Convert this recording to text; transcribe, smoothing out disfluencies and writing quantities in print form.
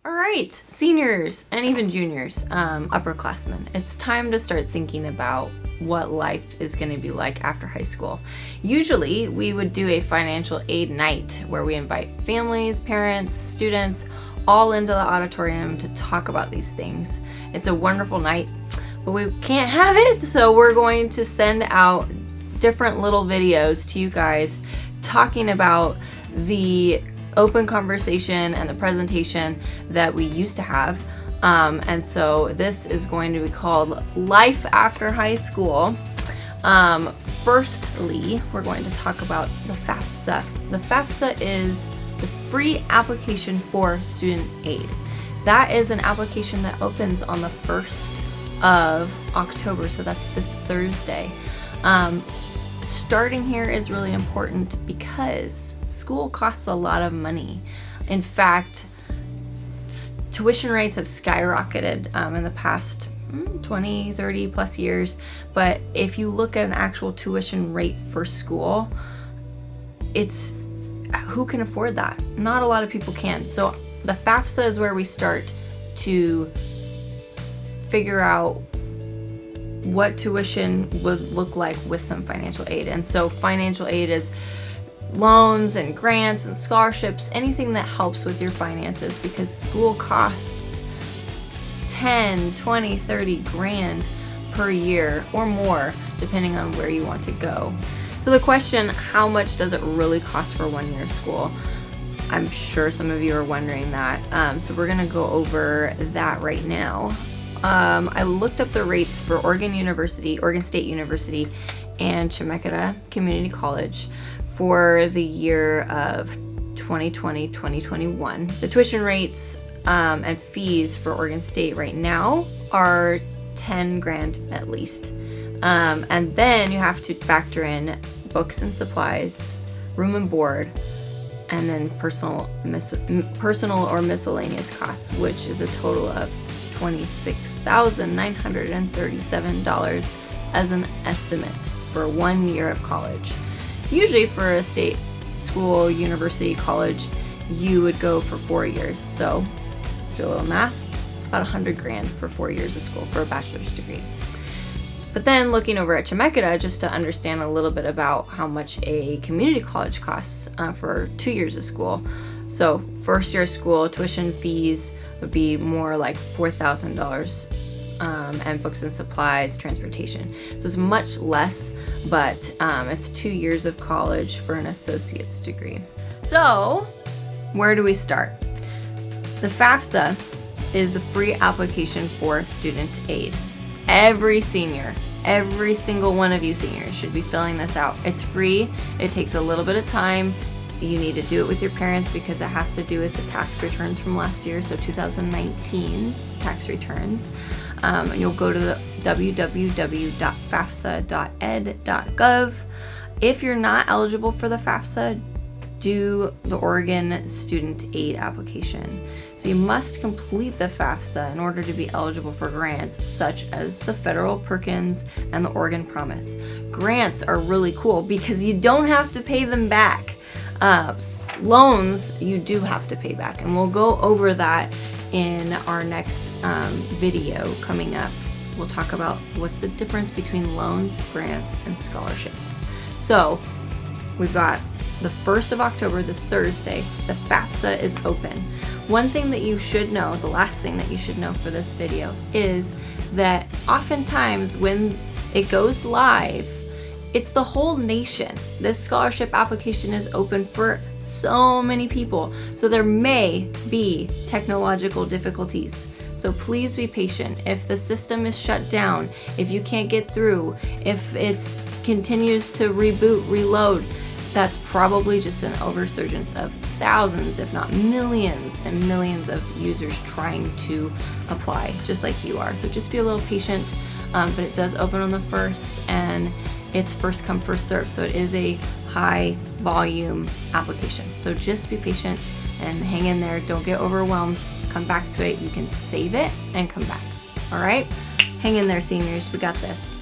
All right, seniors and even juniors, upperclassmen, it's time to start thinking about what life is going to be like after high school. Usually we would do a financial aid night where we invite families, parents, students all into the auditorium to talk about these things. It's a wonderful night, but we can't have it, so we're going to send out different little videos to you guys talking about the open conversation and the presentation that we used to have. And so this is going to be called Life After High School. Firstly, we're going to talk about the FAFSA. The FAFSA is the free application for student aid. That is an application that opens on the 1st of October, so that's this Thursday. Starting here is really important because school costs a lot of money. In fact, tuition rates have skyrocketed in the past 20, 30 plus years. But if you look at an actual tuition rate for school, it's who can afford that? Not a lot of people can. So the FAFSA is where we start to figure out what tuition would look like with some financial aid. And so financial aid is loans and grants and scholarships, anything that helps with your finances, because school costs 10, 20, 30 grand per year or more, depending on where you want to go. So the question, how much does it really cost for 1 year of school? I'm sure some of you are wondering that. So we're gonna go over that right now. I looked up the rates for Oregon State University, and Chemeketa Community College for the year of 2020-2021. The tuition rates and fees for Oregon State right now are 10 grand at least. And then you have to factor in books and supplies, room and board, and then personal or miscellaneous costs, which is a total of $26,937 as an estimate for 1 year of college. Usually for a state school, university, college, you would go for 4 years. So let's do a little math. It's about 100 grand for 4 years of school for a bachelor's degree. But then looking over at Chemeketa, just to understand a little bit about how much a community college costs for 2 years of school. So first year of school, tuition fees would be more like $4,000, and books and supplies, transportation. So it's much less, but it's 2 years of college for an associate's degree. So where do we start? The FAFSA is the free application for student aid. Every senior, every single one of you seniors should be filling this out. It's free. It takes a little bit of time. You need to do it with your parents because it has to do with the tax returns from last year, so 2019's tax returns. And you'll go to the www.fafsa.ed.gov. If you're not eligible for the FAFSA, do the Oregon Student Aid application. So you must complete the FAFSA in order to be eligible for grants such as the Federal Perkins and the Oregon Promise. Grants are really cool because you don't have to pay them back. Loans you do have to pay back, and we'll go over that in our next video coming up. We'll talk about what's the difference between loans, grants, and scholarships. So we've got the 1st of October, this Thursday. The FAFSA is open. One thing that you should know, the last thing that you should know for this video, is that oftentimes when it goes live, it's the whole nation. This scholarship application is open for so many people, so there may be technological difficulties. So please be patient. If the system is shut down, if you can't get through, if it continues to reboot, reload, that's probably just an oversurgence of thousands, if not millions and millions of users trying to apply, just like you are. So just be a little patient, but it does open on the 1st, and it's first come, first serve. So it is a high volume application. So just be patient and hang in there. Don't get overwhelmed. Come back to it. You can save it and come back. All right? Hang in there, seniors. We got this.